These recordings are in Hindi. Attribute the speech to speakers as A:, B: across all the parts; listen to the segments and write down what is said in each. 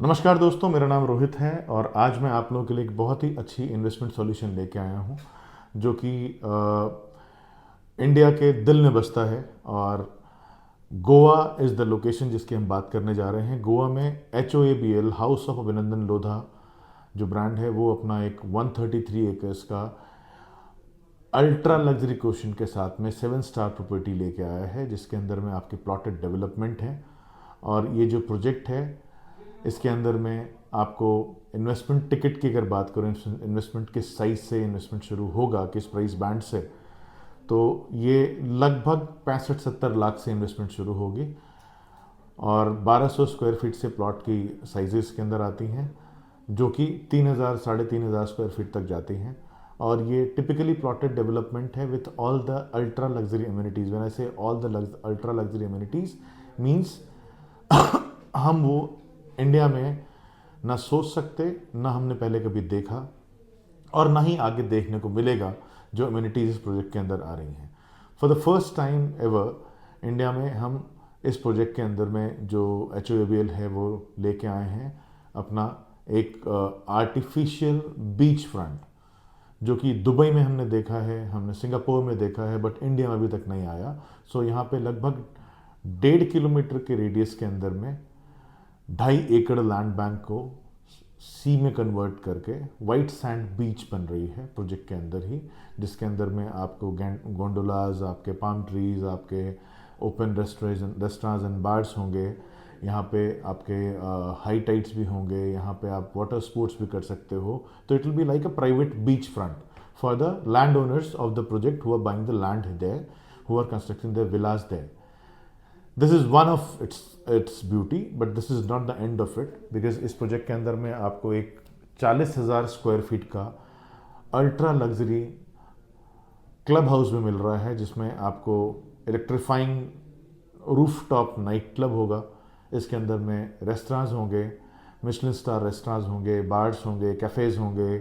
A: नमस्कार दोस्तों, मेरा नाम रोहित है और आज मैं आप लोगों के लिए एक बहुत ही अच्छी इन्वेस्टमेंट सॉल्यूशन लेके आया हूँ जो कि इंडिया के दिल में बसता है। और गोवा इज़ द लोकेशन जिसकी हम बात करने जा रहे हैं। गोवा में HOABL हाउस ऑफ अभिनंदन लोधा जो ब्रांड है वो अपना एक 133 एकर्स का अल्ट्रा लग्जरी क्वेश्चन के साथ में 7 स्टार प्रॉपर्टी लेके आया है, जिसके अंदर में आपके प्लॉटेड डेवलपमेंट है। और ये जो प्रोजेक्ट है इसके अंदर में आपको इन्वेस्टमेंट टिकट की अगर बात करें, इन्वेस्टमेंट किस साइज से इन्वेस्टमेंट शुरू होगा, किस प्राइस बैंड से, तो ये लगभग 65-70 लाख से इन्वेस्टमेंट शुरू होगी और 1200 स्क्वायर फीट से प्लॉट की साइजेस के अंदर आती हैं जो कि 3000 3,500 स्क्वायर फीट तक जाती हैं। और ये टिपिकली प्लॉटेड डेवलपमेंट है with all the ultra luxury amenities. When I say all the ultra luxury amenities means हम वो इंडिया में ना सोच सकते, ना हमने पहले कभी देखा और ना ही आगे देखने को मिलेगा जो अम्यूनिटीज़ इस प्रोजेक्ट के अंदर आ रही हैं। For the first time ever India में हम इस प्रोजेक्ट के अंदर में जो HOABL है वो लेके आए हैं अपना एक आर्टिफिशियल बीच फ्रंट, जो कि दुबई में हमने देखा है, हमने सिंगापुर में देखा है, बट इंडिया में अभी तक नहीं आया। सो यहाँ पे लगभग 1.5 किलोमीटर के रेडियस के अंदर में 2.5 एकड़ लैंड बैंक को सी में कन्वर्ट करके वाइट सैंड बीच बन रही है प्रोजेक्ट के अंदर ही, जिसके अंदर में आपको गोंडोलाज, आपके पाम ट्रीज, आपके ओपन रेस्टोरेंट्स एंड बार्स होंगे। यहाँ पे आपके हाई टाइड्स भी होंगे, यहाँ पे आप वाटर स्पोर्ट्स भी कर सकते हो। तो it will be like a private beach front for the land owners of the project who are buying the land there, who are constructing the villas there. This is one of its beauty, but this is not the end of it, because इस प्रोजेक्ट के अंदर में आपको एक 40,000 स्क्वायर फीट का अल्ट्रा लग्जरी क्लब हाउस भी मिल रहा है, जिसमें आपको electrifying roof top night club होगा। इसके अंदर में रेस्टोरेंट्स होंगे, मिशलिन स्टार रेस्टोरेंट्स होंगे, बार्स होंगे, कैफ़ेज़ होंगे,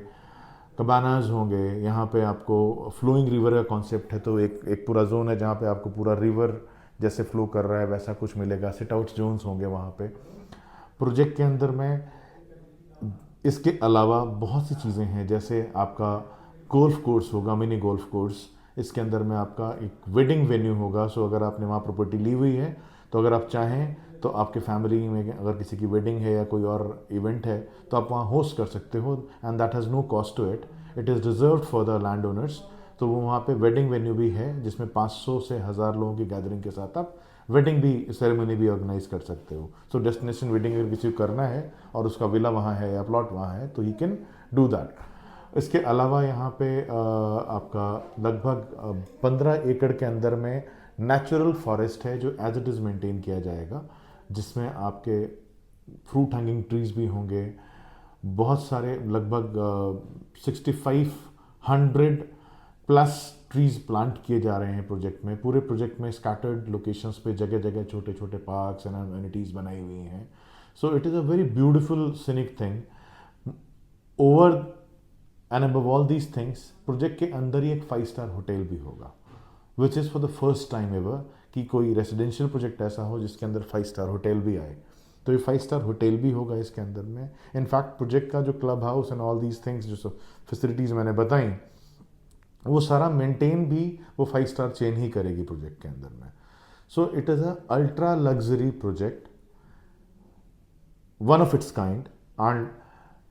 A: कबानाज होंगे। यहाँ पे आपको फ्लोइंग रिवर का कॉन्सेप्ट है, तो एक पूरा जोन है जहाँ पे आपको पूरा रिवर जैसे फ्लो कर रहा है वैसा कुछ मिलेगा। सिट आउट जोन्स होंगे वहाँ पे प्रोजेक्ट के अंदर में। इसके अलावा बहुत सी चीज़ें हैं, जैसे आपका गोल्फ कोर्स होगा, मिनी गोल्फ कोर्स। इसके अंदर में आपका एक वेडिंग वेन्यू होगा। सो अगर आपने वहाँ प्रॉपर्टी ली हुई है तो अगर आप चाहें तो आपके फैमिली में अगर किसी की वेडिंग है या कोई और इवेंट है तो आप वहाँ होस्ट कर सकते हो, and that has no cost to it. It is reserved for the land owners. तो वो वहाँ पे वेडिंग वेन्यू भी है जिसमें 500 से 1000 लोगों की गैदरिंग के साथ आप वेडिंग भी सेरेमनी भी ऑर्गेनाइज कर सकते हो। सो डेस्टिनेशन वेडिंग अगर किसी को करना है और उसका विला वहाँ है या प्लॉट वहाँ है तो ही कैन डू दैट। इसके अलावा यहाँ पे आपका लगभग 15 एकड़ के अंदर में नेचुरल फॉरेस्ट है जो एज इट इज़ मेंटेन किया जाएगा, जिसमें आपके फ्रूट हैंगिंग ट्रीज भी होंगे। बहुत सारे लगभग 6500 प्लस ट्रीज प्लांट किए जा रहे हैं प्रोजेक्ट में। पूरे प्रोजेक्ट में स्कैटर्ड लोकेशंस पे जगह जगह छोटे छोटे पार्क्स एंड अम्यूनिटीज़ बनाई हुई हैं। So it is a very beautiful scenic thing. Over and above all these things project के अंदर ही एक 5 स्टार होटल भी होगा, which is for the first time ever कि कोई रेजिडेंशियल प्रोजेक्ट ऐसा हो जिसके अंदर 5 स्टार होटल भी आए। तो ये 5 स्टार होटल भी होगा इसके अंदर में। इनफैक्ट प्रोजेक्ट का जो club house and all these things जो फैसिलिटीज़ मैंने बताई वो सारा मेंटेन भी वो 5 स्टार चेन ही करेगी प्रोजेक्ट के अंदर में। So it is a ultra luxury project, one of it's kind, and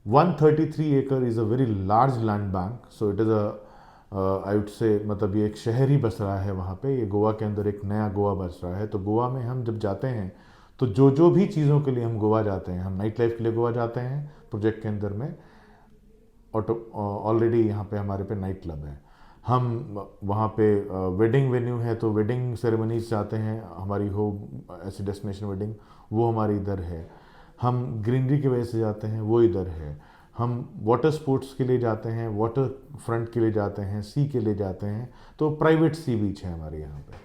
A: 133 एकड़ is a very large land bank. So it is I would say मतलब ये एक शहर ही बस रहा है वहाँ पे। ये गोवा के अंदर एक नया गोवा बस रहा है। तो गोवा में हम जब जाते हैं तो जो भी चीज़ों के लिए हम गोवा जाते हैं, हम नाइट लाइफ के लिए गोवा जाते हैं प्रोजेक्ट के अंदर में ऑलरेडी यहाँ पे हमारे पे नाइट क्लब है। हम वहाँ पे वेडिंग वेन्यू है तो वेडिंग सेरेमनीज जाते हैं, हमारी हो ऐसी डेस्टिनेशन वेडिंग वो हमारी इधर है। हम ग्रीनरी की वजह से जाते हैं वो इधर है। हम वाटर स्पोर्ट्स के लिए जाते हैं, वाटर फ्रंट के लिए जाते हैं, सी के लिए जाते हैं, तो प्राइवेट सी बीच है हमारे यहाँ पे।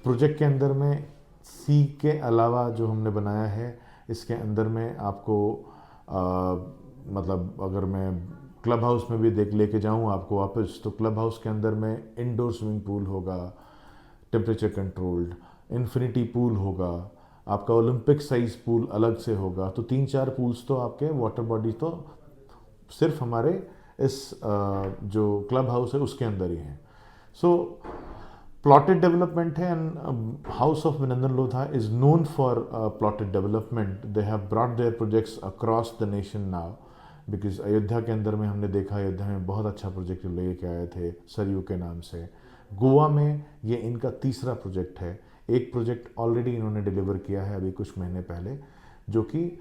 A: प्रोजेक्ट के अंदर में सी के अलावा जो हमने बनाया है इसके अंदर में आपको मतलब अगर मैं क्लब हाउस में भी देख लेके जाऊँ आपको वापस, तो क्लब हाउस के अंदर में इंडोर स्विमिंग पूल होगा, टेम्परेचर कंट्रोल्ड, इन्फिनिटी पूल होगा, आपका ओलंपिक साइज पूल अलग से होगा, तो 3-4 पूल्स तो आपके वाटर बॉडी तो सिर्फ हमारे इस जो क्लब हाउस है उसके अंदर ही है। सो प्लॉटेड डेवलपमेंट है, and House of Abhinandan Lodha is known for plotted development. They have brought their projects across the nation now, because Ayodhya के अंदर में हमने देखा, अयोध्या में बहुत अच्छा प्रोजेक्ट लेके आए थे सरयू के नाम से। गोवा में ये इनका तीसरा प्रोजेक्ट है। एक प्रोजेक्ट ऑलरेडी इन्होंने डिलीवर किया है अभी कुछ महीने पहले, जो कि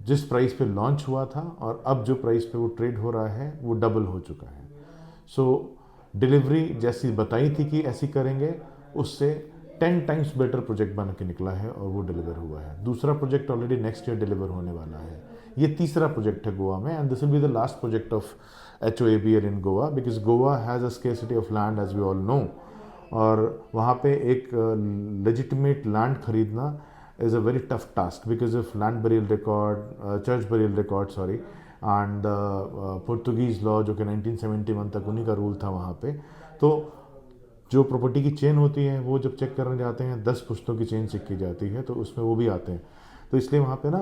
A: जिस प्राइस पे लॉन्च हुआ था और अब जो प्राइस पे वो ट्रेड हो रहा है वो डबल हो चुका है। सो डिलीवरी जैसी बताई थी कि ऐसी करेंगे, उससे 10 टाइम्स बेटर प्रोजेक्ट बन के निकला है और वो डिलीवर हुआ है। दूसरा project already next year deliver होने वाला है। ये तीसरा प्रोजेक्ट है गोवा में, and this will be the last project of HOABL in Goa, because Goa has a scarcity of land as we all know. और वहाँ पे एक लेजिटिमेट लैंड खरीदना is a very tough task because of land burial record, church burial record, sorry, and Portuguese law जो कि 1971 तक उन्हीं का रूल था वहाँ पे। तो जो प्रॉपर्टी की चेन होती है वो जब चेक करने जाते हैं 10 पुश्तों की चेन चेक की जाती है, तो उसमें वो भी आते हैं। तो इसलिए वहाँ पे ना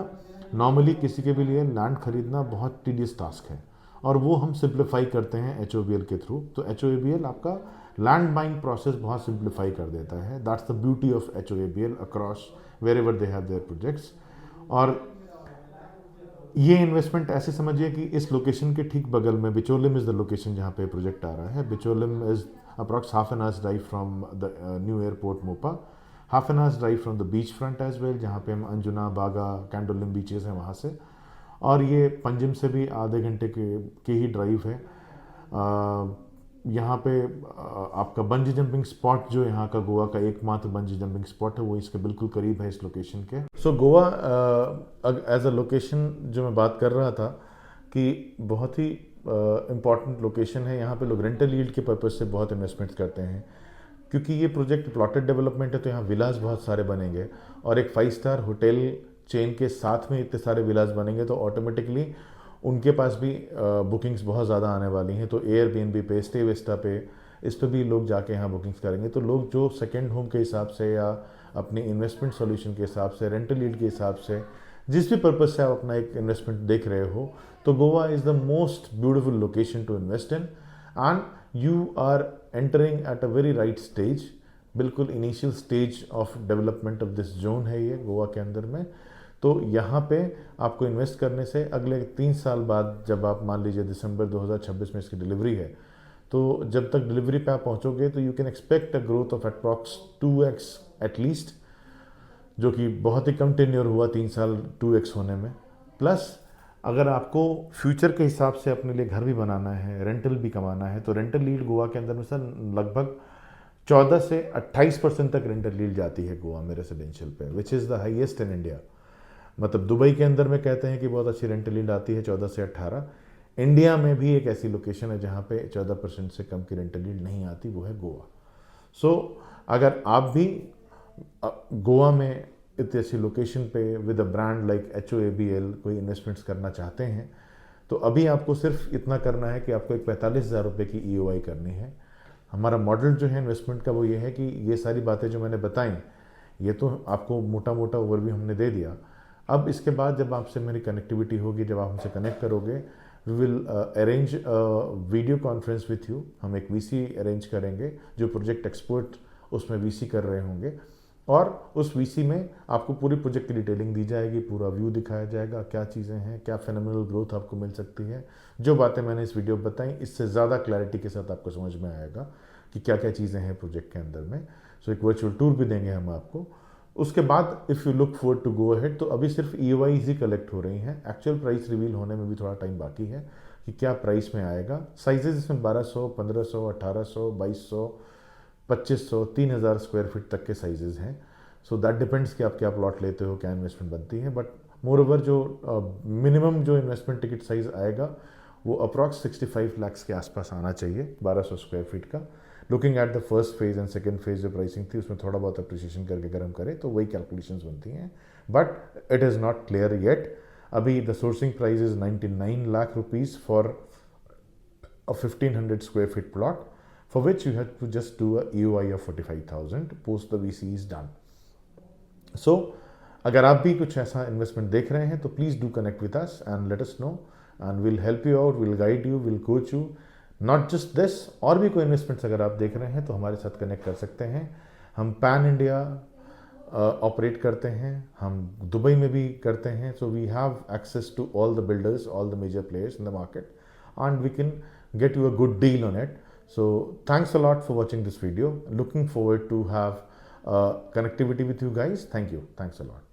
A: नॉर्मली किसी के भी लिए लैंड खरीदना बहुत टीडियस टास्क है, और वो हम सिंप्लीफाई करते हैं HOABL के थ्रू। तो HOABL आपका लैंड बाइंग प्रोसेस बहुत सिंप्लीफाई कर देता है। That's the beauty of HOABL across wherever they have their projects। और ये इन्वेस्टमेंट ऐसे समझिए कि इस लोकेशन के ठीक बगल में बिचोलिम इज़ द लोकेशन जहाँ पे प्रोजेक्ट आ रहा है। Bicholim is approx half an hours drive from the new airport Mopa, half an hours drive from the beach front as well, जहाँ पे हम अंजुना, बागा, कैंडोलिम बीचेस हैं वहाँ से, और ये पंजिम से भी आधे घंटे के ही ड्राइव है। यहाँ पे आपका बंजी जंपिंग स्पॉट जो यहाँ का गोवा का एकमात्र बंजी जंपिंग स्पॉट है वो इसके बिल्कुल करीब है इस लोकेशन के। सो गोवा एज अ लोकेशन जो मैं बात कर रहा था कि बहुत ही इम्पॉर्टेंट लोकेशन है। यहाँ पे लोग रेंटल यील्ड के पर्पज़ से बहुत इन्वेस्टमेंट्स करते हैं, क्योंकि ये प्रोजेक्ट प्लॉटेड डेवलपमेंट है, तो यहाँ विलास बहुत सारे बनेंगे, और एक 5 स्टार होटल चेन के साथ में इतने सारे विलास बनेंगे तो ऑटोमेटिकली उनके पास भी बुकिंग्स बहुत ज़्यादा आने वाली हैं। तो एयरबीएनबी पे, स्टे वेस्टा पे, इस पे भी लोग जाके यहाँ बुकिंग्स करेंगे। तो लोग जो सेकेंड होम के हिसाब से या अपनी इन्वेस्टमेंट सॉल्यूशन के हिसाब से, रेंटल यील्ड के हिसाब से, जिस भी पर्पज़ से आप अपना एक इन्वेस्टमेंट देख रहे हो, तो Goa is the most beautiful location to invest in, and you are entering at a very right stage. बिल्कुल initial stage of development of this zone है ये गोवा के अंदर में। तो यहाँ पे आपको इन्वेस्ट करने से अगले 3 साल बाद, जब आप मान लीजिए दिसंबर 2026 में इसकी डिलीवरी है, तो जब तक डिलीवरी पे आप पहुँचोगे तो you can expect a growth of approx 2x at least, जो कि बहुत ही कम टेन्योर हुआ 3 साल 2x होने में। प्लस अगर आपको फ्यूचर के हिसाब से अपने लिए घर भी बनाना है, रेंटल भी कमाना है, तो रेंटल यील्ड गोवा के अंदर में सर लगभग 14 से 28% तक रेंटल यील्ड जाती है गोवा में रेजिडेंशियल पे, which is the highest in India. मतलब दुबई के अंदर में कहते हैं कि बहुत अच्छी रेंटल यील्ड आती है 14 से 18। इंडिया में भी एक ऐसी लोकेशन है जहाँ पे 14% से कम की रेंटल यील्ड नहीं आती, वो है गोवा। सो अगर आप भी गोवा में इतनी अच्छी लोकेशन पे with a brand like HOABL कोई इन्वेस्टमेंट्स करना चाहते हैं, तो अभी आपको सिर्फ इतना करना है कि आपको एक 45,000 रुपये की EOI करनी है। हमारा मॉडल जो है इन्वेस्टमेंट का वो ये है कि ये सारी बातें जो मैंने बताई, ये तो आपको मोटा मोटा ओवरव्यू हमने दे दिया। अब इसके बाद जब आपसे मेरी कनेक्टिविटी होगी, जब आप हमसे कनेक्ट करोगे, we will arrange video conference with you. हम एक VC अरेंज करेंगे, जो प्रोजेक्ट एक्सपर्ट उसमें VC कर रहे होंगे, और उस VC में आपको पूरी प्रोजेक्ट की डिटेलिंग दी जाएगी, पूरा व्यू दिखाया जाएगा, क्या चीज़ें हैं, क्या फेनोमेनल ग्रोथ आपको मिल सकती है। जो बातें मैंने इस वीडियो में बताई, इससे ज़्यादा क्लैरिटी के साथ आपको समझ में आएगा कि क्या क्या चीज़ें हैं प्रोजेक्ट के अंदर में। सो एक वर्चुअल टूर भी देंगे हम आपको। उसके बाद if you look forward to go ahead, तो अभी सिर्फ EOI ही कलेक्ट हो रही हैं। एक्चुअल प्राइस रिवील होने में भी थोड़ा टाइम बाकी है कि क्या प्राइस में आएगा। साइजेस इसमें 1200, 1500, 1800, 2200, 2500, 3000 स्क्वायर फीट तक के साइजेस हैं। सो दैट डिपेंड्स कि आप क्या प्लॉट लेते हो, क्या इन्वेस्टमेंट बनती है। बट मोर ओवर जो मिनिमम जो इन्वेस्टमेंट टिकट साइज़ आएगा वो अप्रॉक्स 65 लाख के आसपास आना चाहिए 1200 स्क्वायर फीट का। Looking at the first phase and second phase जो प्राइसिंग थी, उसमें थोड़ा बहुत अप्रिसिएशन करके अगर हम करें तो वही कैलकुलेशंस बनती हैं, but it is not clear yet. अभी the sourcing price is 99 lakh rupees for a 1500 square feet plot, for which you have to just do a EOI of 45,000 post the VC is done. सो अगर आप भी कुछ ऐसा इन्वेस्टमेंट देख रहे हैं तो please do connect with us and let us know, and will help you out, will guide you, will coach you. Not just this, और भी कोई इन्वेस्टमेंट्स अगर आप देख रहे हैं तो हमारे साथ कनेक्ट कर सकते हैं। हम पैन इंडिया ऑपरेट करते हैं, हम दुबई में भी करते हैं। So we have access to all the builders, all the major players in the market, and we can get you a good deal on it. So thanks a lot for watching this video. Looking forward to have connectivity with you guys. Thank you. Thanks a lot.